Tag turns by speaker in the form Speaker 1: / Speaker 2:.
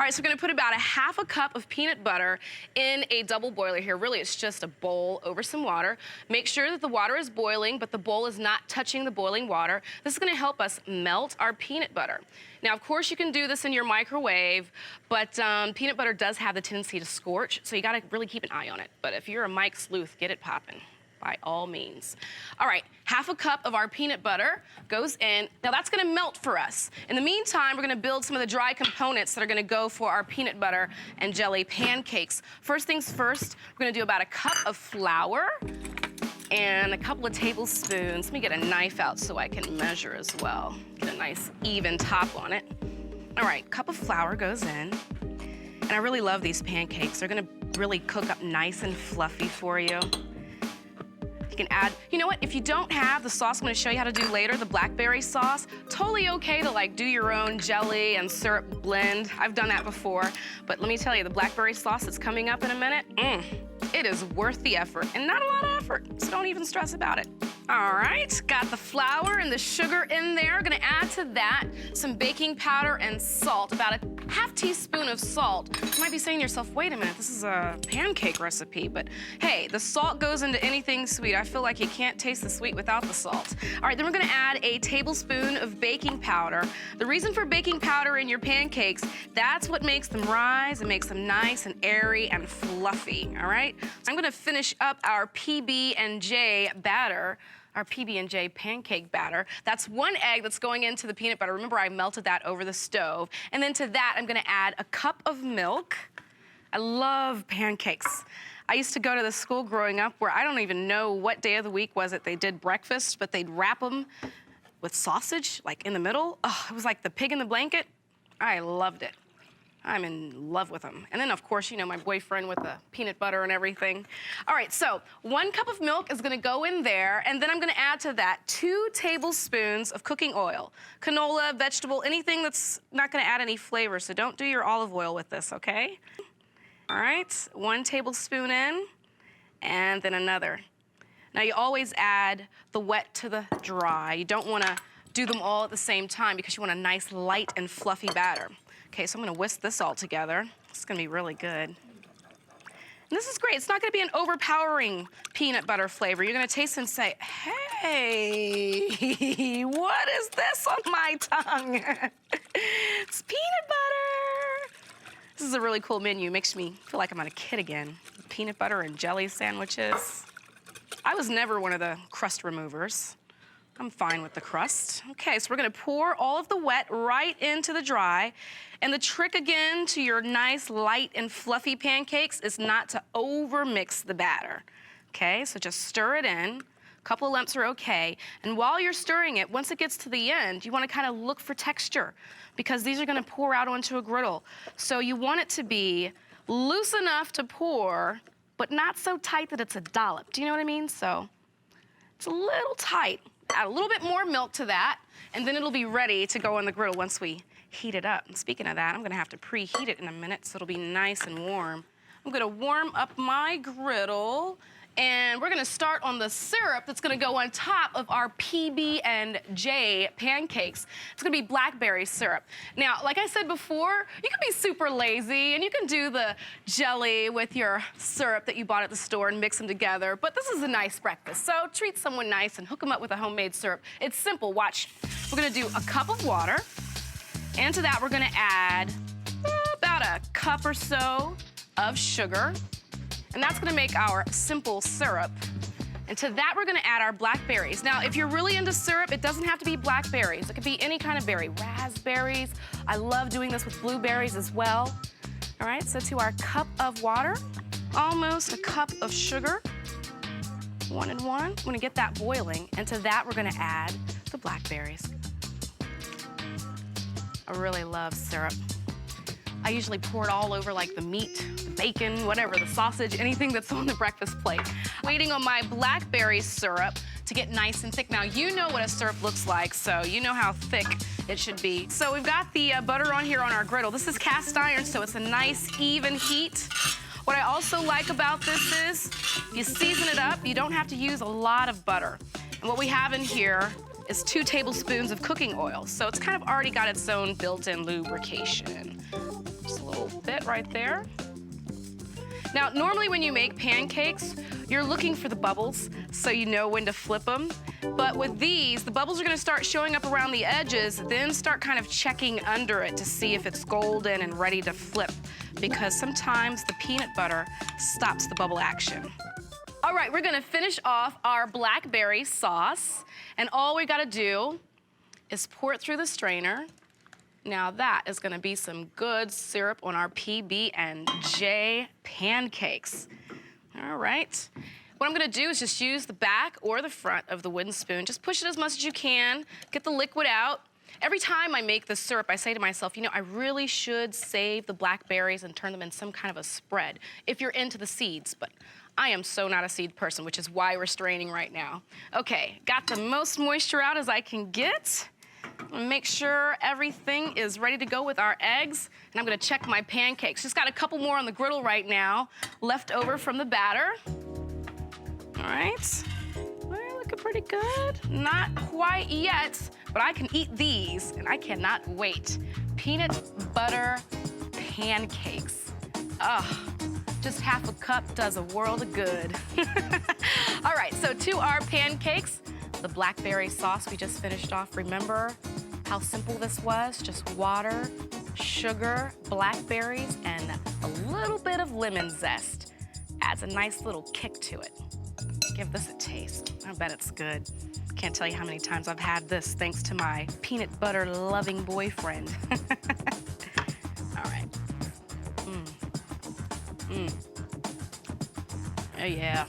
Speaker 1: right, so we're gonna put about a half a cup of peanut butter in a double boiler here. Really, it's just a bowl over some water. Make sure that the water is boiling, but the bowl is not touching the boiling water. This is gonna help us melt our peanut butter. Now, of course, you can do this in your microwave, but peanut butter does have the tendency to scorch, so you gotta really keep an eye on it. But if you're a Mike sleuth, get it popping, by all means. All right, half a cup of our peanut butter goes in. Now, that's gonna melt for us. In the meantime, we're gonna build some of the dry components that are gonna go for our peanut butter and jelly pancakes. First things first, we're gonna do about a cup of flour and a couple of tablespoons. Let me get a knife out so I can measure as well. Get a nice even top on it. All right, cup of flour goes in. And I really love these pancakes. They're gonna really cook up nice and fluffy for you. You can add, you know what, if you don't have the sauce I'm gonna show you how to do later, the blackberry sauce, totally okay to like do your own jelly and syrup blend. I've done that before, but let me tell you, the blackberry sauce that's coming up in a minute, it is worth the effort, and not a lot of effort, so don't even stress about it. All right, got the flour and the sugar in there. Gonna add to that some baking powder and salt, about a half teaspoon of salt. You might be saying to yourself, wait a minute, this is a pancake recipe, but hey, the salt goes into anything sweet. I feel like you can't taste the sweet without the salt. All right, then we're gonna add a tablespoon of baking powder. The reason for baking powder in your pancakes, that's what makes them rise and makes them nice and airy and fluffy, all right? I'm gonna finish up our PB&J batter, our PB&J pancake batter. That's 1 egg that's going into the peanut butter. Remember, I melted that over the stove. And then to that, I'm gonna add a cup of milk. I love pancakes. I used to go to the school growing up where I don't even know what day of the week was it they did breakfast, but they'd wrap them with sausage, like in the middle. Oh, it was like the pig in the blanket. I loved it. I'm in love with them. And then, of course, you know, my boyfriend with the peanut butter and everything. All right, so 1 cup of milk is gonna go in there, and then I'm gonna add to that 2 tablespoons of cooking oil. Canola, vegetable, anything that's not gonna add any flavor, so don't do your olive oil with this, okay? All right, 1 tablespoon in, and then another. Now, you always add the wet to the dry. You don't wanna do them all at the same time because you want a nice light and fluffy batter. Okay, so I'm gonna whisk this all together. It's gonna be really good. And this is great. It's not gonna be an overpowering peanut butter flavor. You're gonna taste and say, hey, what is this on my tongue? It's peanut butter. This is a really cool menu. Makes me feel like I'm a kid again. Peanut butter and jelly sandwiches. I was never one of the crust removers. I'm fine with the crust. Okay, so we're gonna pour all of the wet right into the dry. And the trick again to your nice light and fluffy pancakes is not to over-mix the batter. Okay, so just stir it in. A couple of lumps are okay. And while you're stirring it, once it gets to the end, you wanna kind of look for texture because these are gonna pour out onto a griddle. So you want it to be loose enough to pour, but not so tight that it's a dollop. Do you know what I mean? So it's a little tight. Add a little bit more milk to that, and then it'll be ready to go on the griddle once we heat it up. And speaking of that, I'm gonna have to preheat it in a minute so it'll be nice and warm. I'm gonna warm up my griddle, and we're gonna start on the syrup that's gonna go on top of our PB&J pancakes. It's gonna be blackberry syrup. Now, like I said before, you can be super lazy and you can do the jelly with your syrup that you bought at the store and mix them together, but this is a nice breakfast, so treat someone nice and hook them up with a homemade syrup. It's simple, watch. We're gonna do a cup of water, and to that we're gonna add about a cup or so of sugar. And that's gonna make our simple syrup. And to that, we're gonna add our blackberries. Now, if you're really into syrup, it doesn't have to be blackberries. It could be any kind of berry, raspberries. I love doing this with blueberries as well. All right, so to our cup of water, almost a cup of sugar, 1 and 1. I'm gonna get that boiling. And to that, we're gonna add the blackberries. I really love syrup. I usually pour it all over like the meat, the bacon, whatever, the sausage, anything that's on the breakfast plate. Waiting on my blackberry syrup to get nice and thick. Now, you know what a syrup looks like, so you know how thick it should be. So we've got the butter on here on our griddle. This is cast iron, so it's a nice, even heat. What I also like about this is, you season it up, you don't have to use a lot of butter. And what we have in here is 2 tablespoons of cooking oil. So it's kind of already got its own built-in lubrication. Just a little it right there. Now, normally when you make pancakes, you're looking for the bubbles so you know when to flip them. But with these, the bubbles are gonna start showing up around the edges, then start kind of checking under it to see if it's golden and ready to flip, because sometimes the peanut butter stops the bubble action. All right, we're gonna finish off our blackberry sauce, and all we gotta do is pour it through the strainer. Now that is gonna be some good syrup on our PB and J pancakes. All right. What I'm gonna do is just use the back or the front of the wooden spoon. Just push it as much as you can, get the liquid out. Every time I make the syrup, I say to myself, you know, I really should save the blackberries and turn them in some kind of a spread if you're into the seeds, but I am so not a seed person, which is why we're straining right now. Okay, got the most moisture out as I can get. Make sure everything is ready to go with our eggs, and I'm gonna check my pancakes. Just got a couple more on the griddle right now, left over from the batter. All right, we're looking pretty good. Not quite yet, but I can eat these, and I cannot wait. Peanut butter pancakes. Ugh, just half a cup does a world of good. All right, so to our pancakes, the blackberry sauce we just finished off. Remember how simple this was? Just water, sugar, blackberries, and a little bit of lemon zest. Adds a nice little kick to it. Give this a taste. I bet it's good. Can't tell you how many times I've had this thanks to my peanut butter loving boyfriend. All right. Oh yeah.